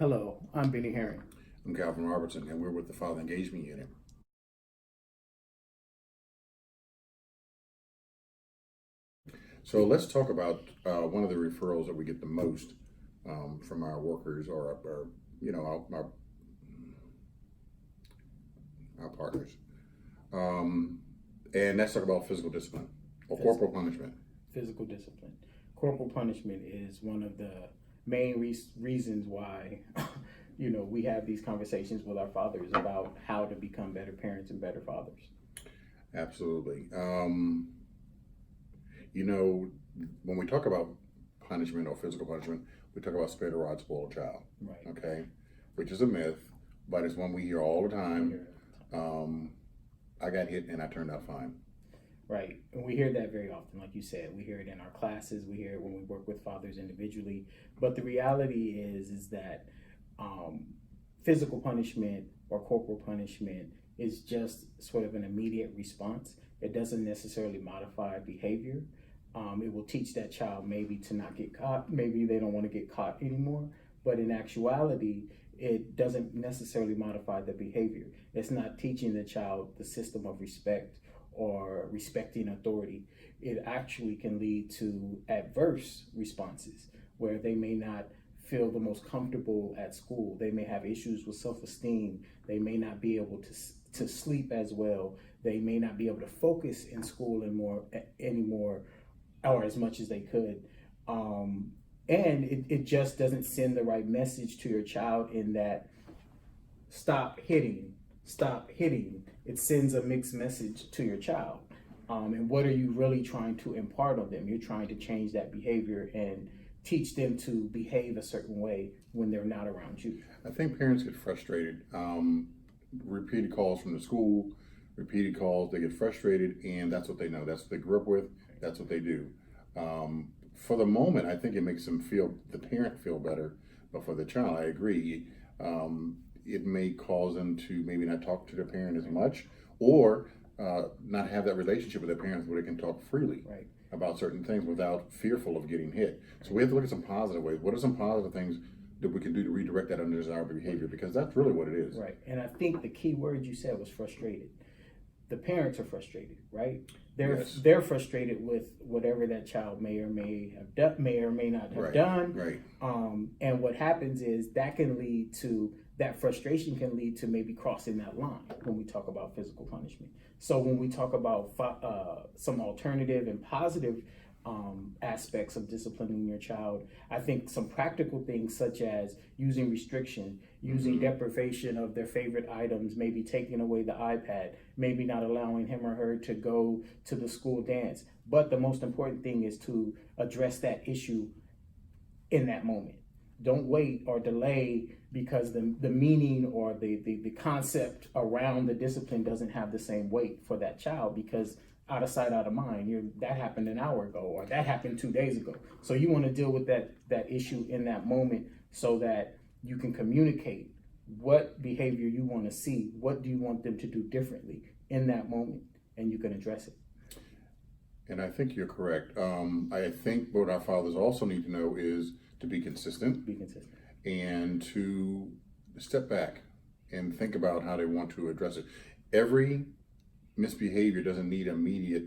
Hello, I'm Benny Herring. I'm Calvin Robertson, and we're with the Father Engagement Unit. So let's talk about one of the referrals that we get the most from our workers or our partners, and let's talk about physical discipline or corporal punishment. Physical discipline. Corporal punishment is one of the main reasons why, we have these conversations with our fathers about how to become better parents and better fathers. Absolutely. When we talk about punishment or physical punishment, we talk about spare the rod, spoil the child. Right. Okay, which is a myth, but it's one we hear all the time. I got hit and I turned out fine. Right, and we hear that very often. Like you said, we hear it in our classes. We hear it when we work with fathers individually. But the reality is that physical punishment or corporal punishment is just sort of an immediate response. It doesn't necessarily modify behavior. It will teach that child maybe to not get caught. Maybe they don't want to get caught anymore. But in actuality, it doesn't necessarily modify the behavior. It's not teaching the child the system of respect or respecting authority. It actually can lead to adverse responses where they may not feel the most comfortable at school. They may have issues with self-esteem. They may not be able to sleep as well. They may not be able to focus in school anymore or as much as they could. And it just doesn't send the right message to your child in that stop hitting. It sends a mixed message to your child. And what are you really trying to impart on them? You're trying to change that behavior and teach them to behave a certain way when they're not around you. I think parents get frustrated. Repeated calls from the school, repeated calls, they get frustrated, and that's what they know. That's what they grew up with. That's what they do. For the moment, I think it makes the parent feel better, but for the child, I agree. It may cause them to maybe not talk to their parent as much, or not have that relationship with their parents where they can talk freely about certain things without fearful of getting hit. So we have to look at some positive ways. What are some positive things that we can do to redirect that undesirable behavior? Because that's really what it is. Right. And I think the key word you said was frustrated. The parents are frustrated, right? They're frustrated with whatever that child may or may not have done. Right. And what happens is that frustration can lead to maybe crossing that line when we talk about physical punishment. So when we talk about some alternative and positive aspects of disciplining your child, I think some practical things such as using restriction, using deprivation of their favorite items, maybe taking away the iPad, maybe not allowing him or her to go to the school dance. But the most important thing is to address that issue in that moment. Don't wait or delay because the meaning or the concept around the discipline doesn't have the same weight for that child, because out of sight, out of mind. That happened an hour ago, or that happened 2 days ago. So you want to deal with that issue in that moment so that you can communicate what behavior you want to see, what do you want them to do differently in that moment, and you can address it. And I think you're correct. I think what our fathers also need to know is to be consistent. And to step back and think about how they want to address it. Every misbehavior doesn't need immediate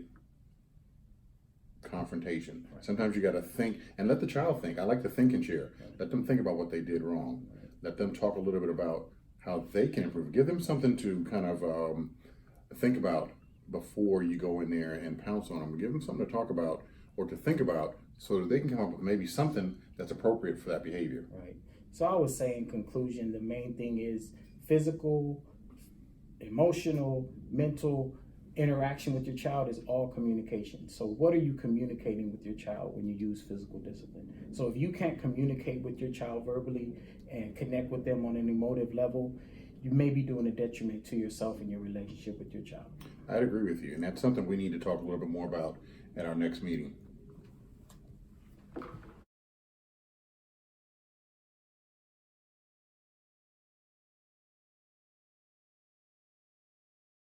confrontation. Sometimes you got to think and let the child think. I like the think and share. Let them think about what they did wrong. Let them talk a little bit about how they can improve. Give them something to kind of think about before you go in there and pounce on them. Give them something to talk about or to think about so that they can come up with maybe something that's appropriate for that behavior. Right. So I would say in conclusion, the main thing is physical, emotional, mental interaction with your child is all communication. So what are you communicating with your child when you use physical discipline? So if you can't communicate with your child verbally and connect with them on an emotive level, you may be doing a detriment to yourself and your relationship with your child. I'd agree with you. And that's something we need to talk a little bit more about at our next meeting.